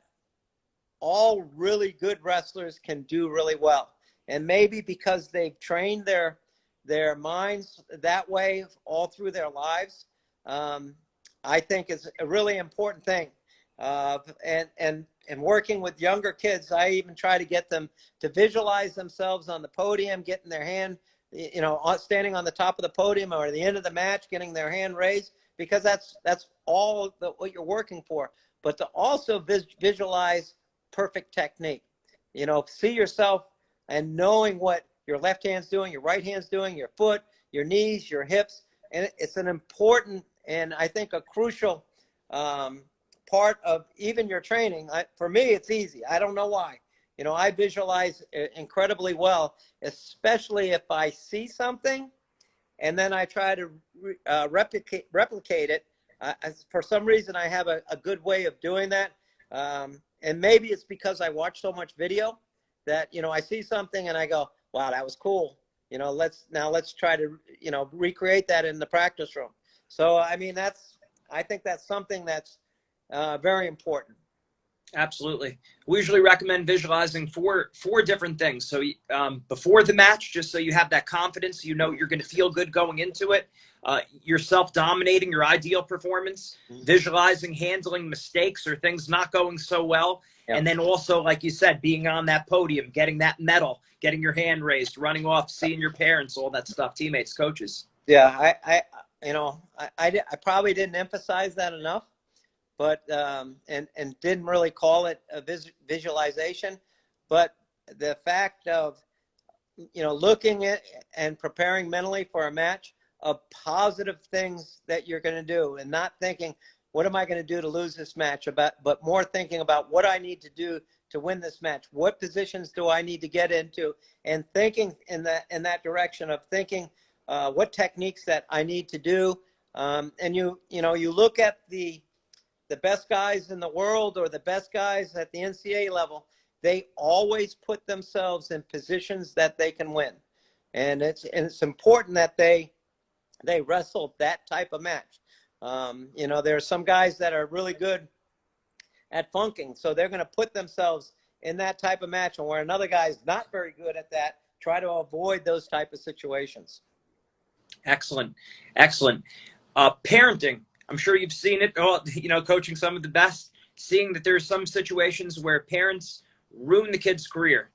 all really good wrestlers can do really well. And maybe because they've trained their minds that way all through their lives, I think it's a really important thing. And working with younger kids, I even try to get them to visualize themselves on the podium, getting their hand, standing on the top of the podium, or at the end of the match, getting their hand raised, because that's all what you're working for, but to also visualize perfect technique. You know, see yourself and knowing what your left hand's doing, your right hand's doing, your foot, your knees, your hips. And it's an important and I think a crucial part of even your training. For me, it's easy. I don't know why. You know, I visualize incredibly well, especially if I see something and then I try to replicate it. For some reason, I have a good way of doing that. And maybe it's because I watch so much video that, you know, I see something and I go, wow, that was cool. You know, let's try to, you know, recreate that in the practice room. So, I mean, I think that's something that's very important. Absolutely. We usually recommend visualizing four different things. So before the match, just so you have that confidence, you know you're going to feel good going into it. Yourself dominating your ideal performance, visualizing handling mistakes or things not going so well. Yep. And then also, like you said, being on that podium, getting that medal, getting your hand raised, running off, seeing your parents, all that stuff, teammates, coaches. Yeah, I probably didn't emphasize that enough. But and didn't really call it a visualization, but the fact of, you know, looking at and preparing mentally for a match of positive things that you're going to do, and not thinking, what am I going to do to lose this match, but more thinking about what I need to do to win this match. What positions do I need to get into, and thinking in that direction of thinking what techniques that I need to do. And you look at the best guys in the world or the best guys at the NCAA level, they always put themselves in positions that they can win. And it's important that they wrestle that type of match. You know, there are some guys that are really good at funking, so they're going to put themselves in that type of match, and where another guy is not very good at that, try to avoid those type of situations. Excellent. Excellent. Parenting. I'm sure you've seen it, you know, coaching some of the best, seeing that there's some situations where parents ruin the kid's career.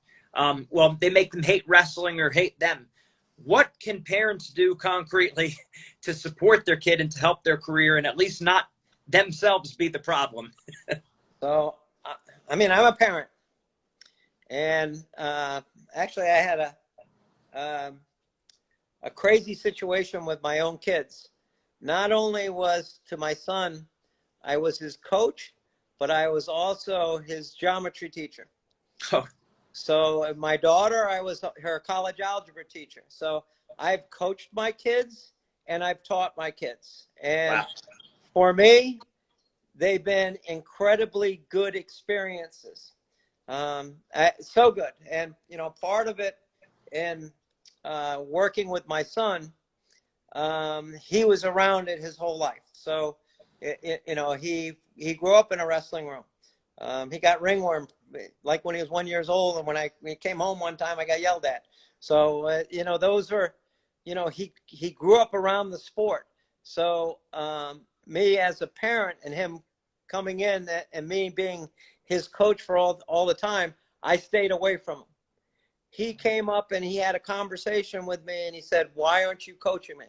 Well, they make them hate wrestling or hate them. What can parents do concretely to support their kid and to help their career and at least not themselves be the problem? So, I mean, I'm a parent. And actually, I had a crazy situation with my own kids. Not only was to my son, I was his coach, but I was also his geometry teacher. Oh. So my daughter, I was her college algebra teacher. So I've coached my kids and I've taught my kids. And wow. For me, they've been incredibly good experiences. So good. And, you know, part of it in working with my son, he was around it his whole life. So, you know, he grew up in a wrestling room. He got ringworm like when he was 1 year old. And when he came home one time, I got yelled at. So, you know, those were, you know, he grew up around the sport. So me as a parent and him coming in and me being his coach for all the time, I stayed away from him. He came up and he had a conversation with me and he said, "Why aren't you coaching me?"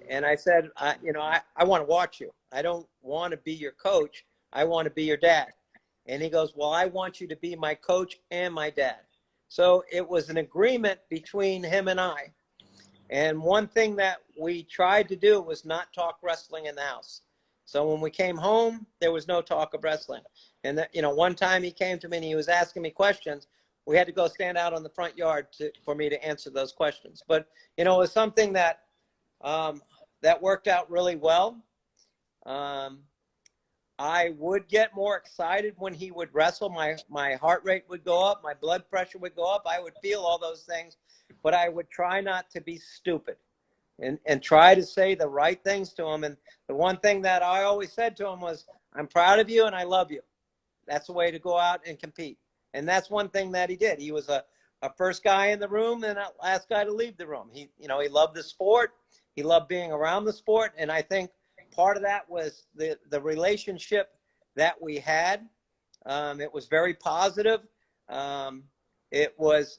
And I said, you know, I want to watch you. I don't want to be your coach. I want to be your dad. And he goes, "Well, I want you to be my coach and my dad." So it was an agreement between him and I. And one thing that we tried to do was not talk wrestling in the house. So when we came home, there was no talk of wrestling. And, you know, one time he came to me and he was asking me questions. We had to go stand out on the front yard for me to answer those questions. But, you know, it was something that that worked out really well. I would get more excited when he would wrestle. My heart rate would go up. My blood pressure would go up. I would feel all those things. But I would try not to be stupid and try to say the right things to him. And the one thing that I always said to him was, "I'm proud of you and I love you." That's the way to go out and compete. And that's one thing that he did. He was a first guy in the room and a last guy to leave the room. He loved the sport. He loved being around the sport. And I think part of that was the relationship that we had. It was very positive. It was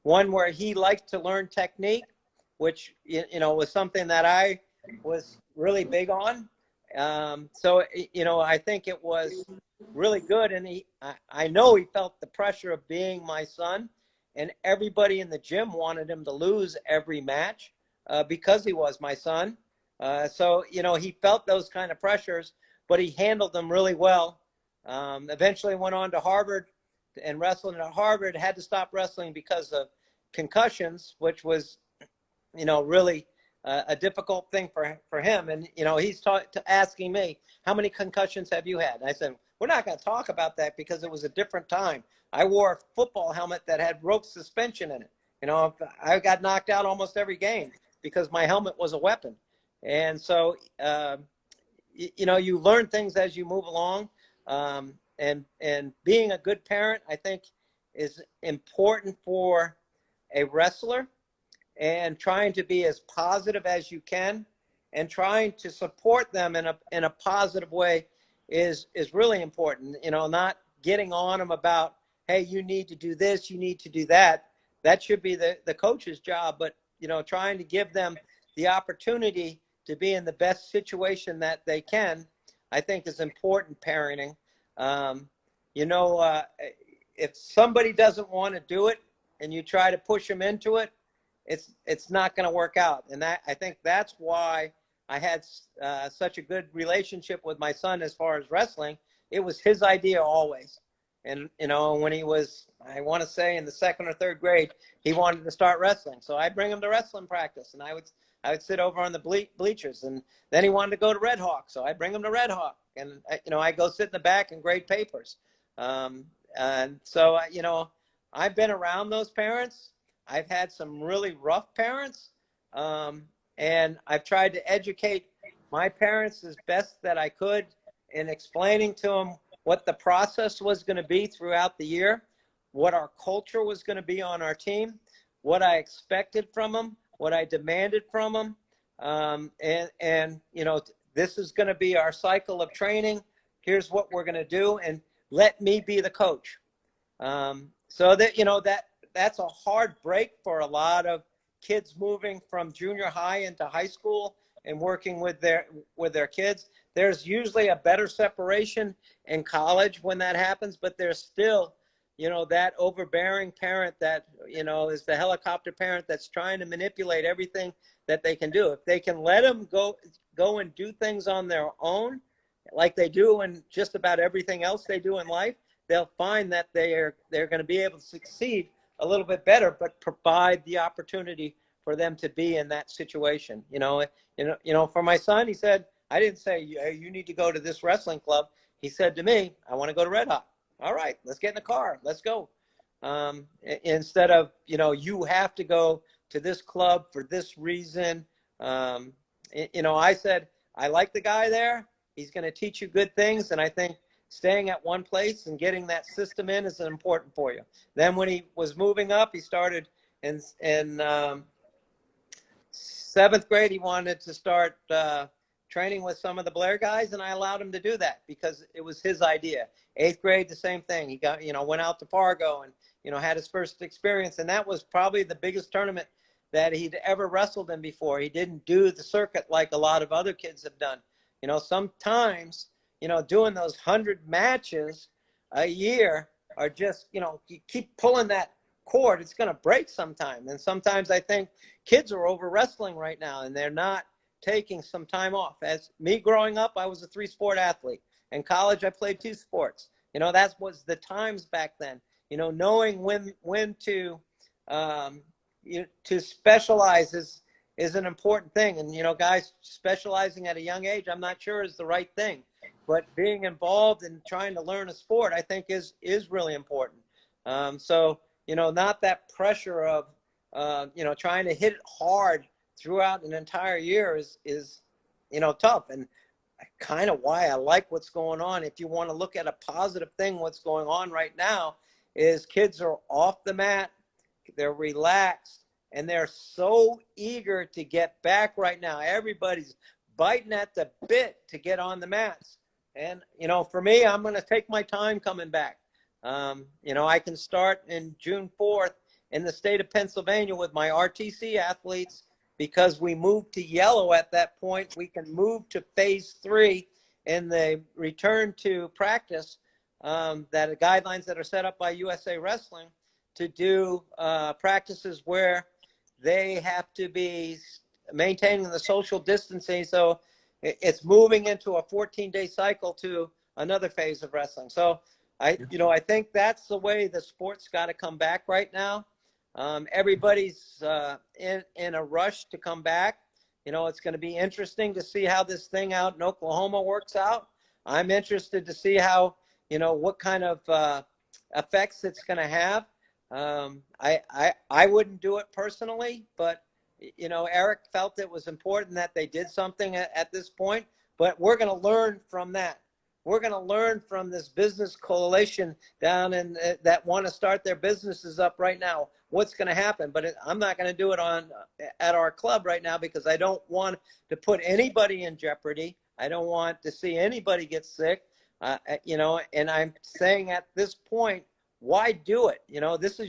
one where he liked to learn technique, which, you know, was something that I was really big on. So, you know, I think it was really good. And I know he felt the pressure of being my son, and everybody in the gym wanted him to lose every match because he was my son. So, you know, he felt those kind of pressures, but he handled them really well. Eventually went on to Harvard and wrestled at Harvard, had to stop wrestling because of concussions, which was, you know, really a difficult thing for him. And, you know, he's asking me, how many concussions have you had? And I said, we're not going to talk about that because it was a different time. I wore a football helmet that had rope suspension in it. You know, I got knocked out almost every game because my helmet was a weapon. And so, you know, you learn things as you move along. And being a good parent, I think, is important for a wrestler, and trying to be as positive as you can and trying to support them in a positive way is really important. You know, not getting on them about, hey, you need to do this, you need to do that. That should be the coach's job. But, you know, trying to give them the opportunity to be in the best situation that they can, I think, is important parenting. You know, if somebody doesn't want to do it and you try to push them into it, it's not going to work out. And I think that's why I had such a good relationship with my son as far as wrestling. It was his idea always. And, you know, when he was, I want to say in the second or third grade, he wanted to start wrestling. So I bring him to wrestling practice, and I would sit over on the bleachers. And then he wanted to go to Red Hawk, so I bring him to Red Hawk. And, you know, I go sit in the back and grade papers. And so, you know, I've been around those parents. I've had some really rough parents, and I've tried to educate my parents as best that I could in explaining to them what the process was going to be throughout the year, what our culture was going to be on our team, what I expected from them, what I demanded from them, and you know, this is going to be our cycle of training. Here's what we're going to do, and let me be the coach. So that, you know, that's a hard break for a lot of kids moving from junior high into high school and working with their kids. There's usually a better separation in college when that happens, but there's still, you know, that overbearing parent that, you know, is the helicopter parent that's trying to manipulate everything that they can do. If they can let them go and do things on their own, like they do in just about everything else they do in life, they'll find that they're going to be able to succeed a little bit better, but provide the opportunity for them to be in that situation. You know, for my son, he said, I didn't say, you need to go to this wrestling club. He said to me, I want to go to Red Hawk. All right, let's get in the car. Let's go. Instead of, you know, you have to go to this club for this reason. You know, I said, I like the guy there. He's going to teach you good things. And I think staying at one place and getting that system in is important for you. Then when he was moving up, he started in seventh grade. He wanted to start training with some of the Blair guys, and I allowed him to do that because it was his idea. Eighth grade, the same thing. He got, you know, went out to Fargo and, you know, had his first experience, and that was probably the biggest tournament that he'd ever wrestled in before. He didn't do the circuit like a lot of other kids have done. You know, sometimes, you know, doing those 100 matches a year are just, you know, you keep pulling that cord, it's going to break sometime. And sometimes I think kids are over wrestling right now, and they're not taking some time off. As me growing up, I was a 3-sport athlete. In college, I played 2 sports. You know, that was the times back then. You know, knowing when to specialize is an important thing. And, you know, guys specializing at a young age, I'm not sure is the right thing. But being involved in trying to learn a sport, I think is really important. So, you know, not that pressure of, you know, trying to hit it hard throughout an entire year is, you know, tough. And kind of why I like what's going on. If you want to look at a positive thing, what's going on right now is kids are off the mat, they're relaxed, and they're so eager to get back right now. Everybody's biting at the bit to get on the mats. And, you know, for me, I'm going to take my time coming back. You know, I can start in June 4th in the state of Pennsylvania with my RTC athletes because we moved to yellow at that point, we can move to phase 3 in the return to practice, that are guidelines that are set up by USA Wrestling to do practices where they have to be maintaining the social distancing. So it's moving into a 14-day cycle to another phase of wrestling. So I think that's the way the sport's got to come back right now. Everybody's in a rush to come back. It's going to be interesting to see how this thing out in Oklahoma works out. I'm interested to see how, what kind of effects it's going to have. I wouldn't do it personally, but Eric felt it was important that they did something at this point. But we're going to learn from that. We're going to learn from this business coalition down in that want to start their businesses up right now. What's going to happen? But I'm not going to do it at our club right now because I don't want to put anybody in jeopardy. I don't want to see anybody get sick. And I'm saying at this point, why do it? This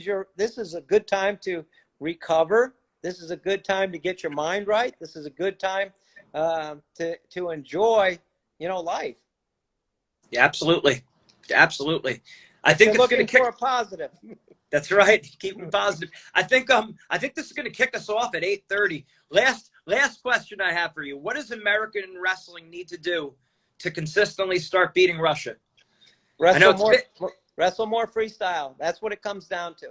is a good time to recover. This is a good time to get your mind right. This is a good time to enjoy, life. Yeah, absolutely. Absolutely. I think it's going to kick for a positive. That's right. Keep it positive. I think this is going to kick us off at 8:30. Last question I have for you. What does American wrestling need to do to consistently start beating Russia? Wrestle more freestyle. That's what it comes down to.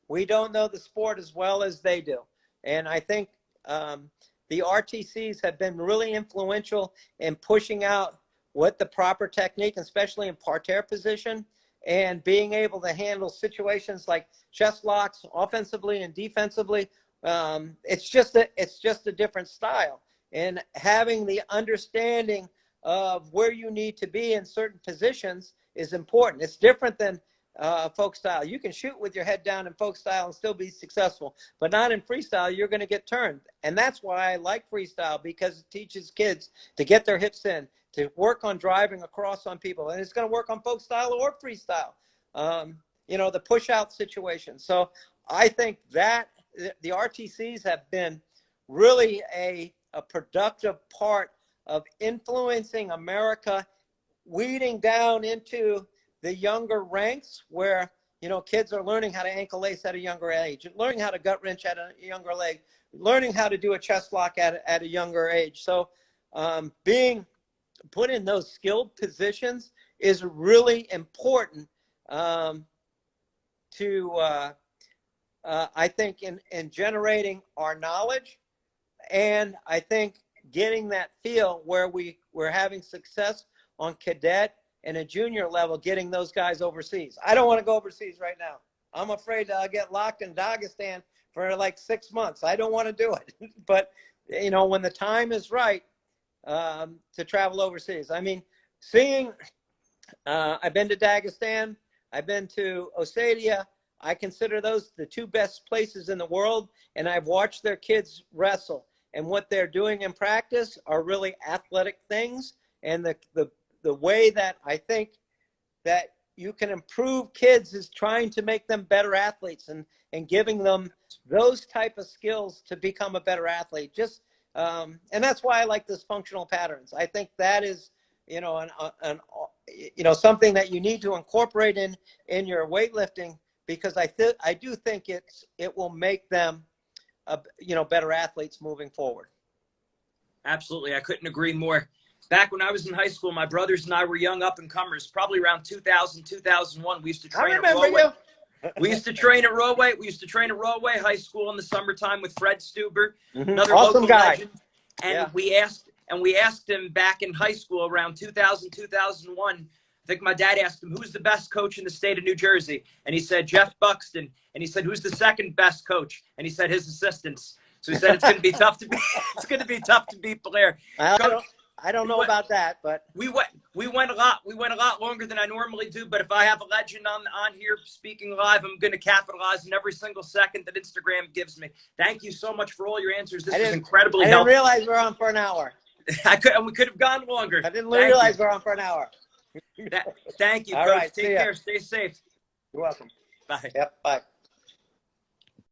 We don't know the sport as well as they do. And I think the RTCs have been really influential in pushing out what the proper technique, especially in parterre position, and being able to handle situations like chest locks offensively and defensively. It's just a different style. And having the understanding of where you need to be in certain positions is important. It's different than folk style. You can shoot with your head down in folk style and still be successful, but not in freestyle. You're going to get turned. And that's why I like freestyle, because it teaches kids to get their hips in, to work on driving across on people. And it's going to work on folk style or freestyle, the push out situation. So I think that the RTCs have been really a productive part of influencing America, weeding down into the younger ranks where, kids are learning how to ankle lace at a younger age, learning how to gut wrench at a younger leg, learning how to do a chest lock at a younger age. So being put in those skilled positions is really important to I think in generating our knowledge, and I think getting that feel where we're having success on cadet and a junior level, getting those guys overseas. I don't want to go overseas right now. I'm afraid I'll get locked in Dagestan for like 6 months. I don't want to do it. But, when the time is right to travel overseas. I mean, I've been to Dagestan. I've been to Ossetia. I consider those the 2 best places in the world, and I've watched their kids wrestle. And what they're doing in practice are really athletic things. And the way that I think that you can improve kids is trying to make them better athletes and giving them those type of skills to become a better athlete. And that's why I like this functional patterns. I think that is, something that you need to incorporate in your weightlifting, because I do think it will make them, better athletes moving forward. Absolutely. I couldn't agree more. Back when I was in high school, my brothers and I were young up-and-comers, probably around 2000, 2001. We used to train at Rawway. We used to train at Rawway High School in the summertime with Fred Stuber, another awesome local guy. legend. And we asked him back in high school around 2000, 2001. I think my dad asked him, who's the best coach in the state of New Jersey? And he said, Jeff Buxton. And he said, who's the second best coach? And he said, his assistants. So he said, it's going to be tough to beat Blair. I don't know about that, but we went a lot longer than I normally do. But if I have a legend on here speaking live, I'm going to capitalize on every single second that Instagram gives me. Thank you so much for all your answers. This was incredibly helpful. I didn't realize we're on for an hour. We could have gone longer. I didn't realize we're on for an hour. Thank you. All Coach. right, Take care. Stay safe. You're welcome. Bye. Yep. Bye.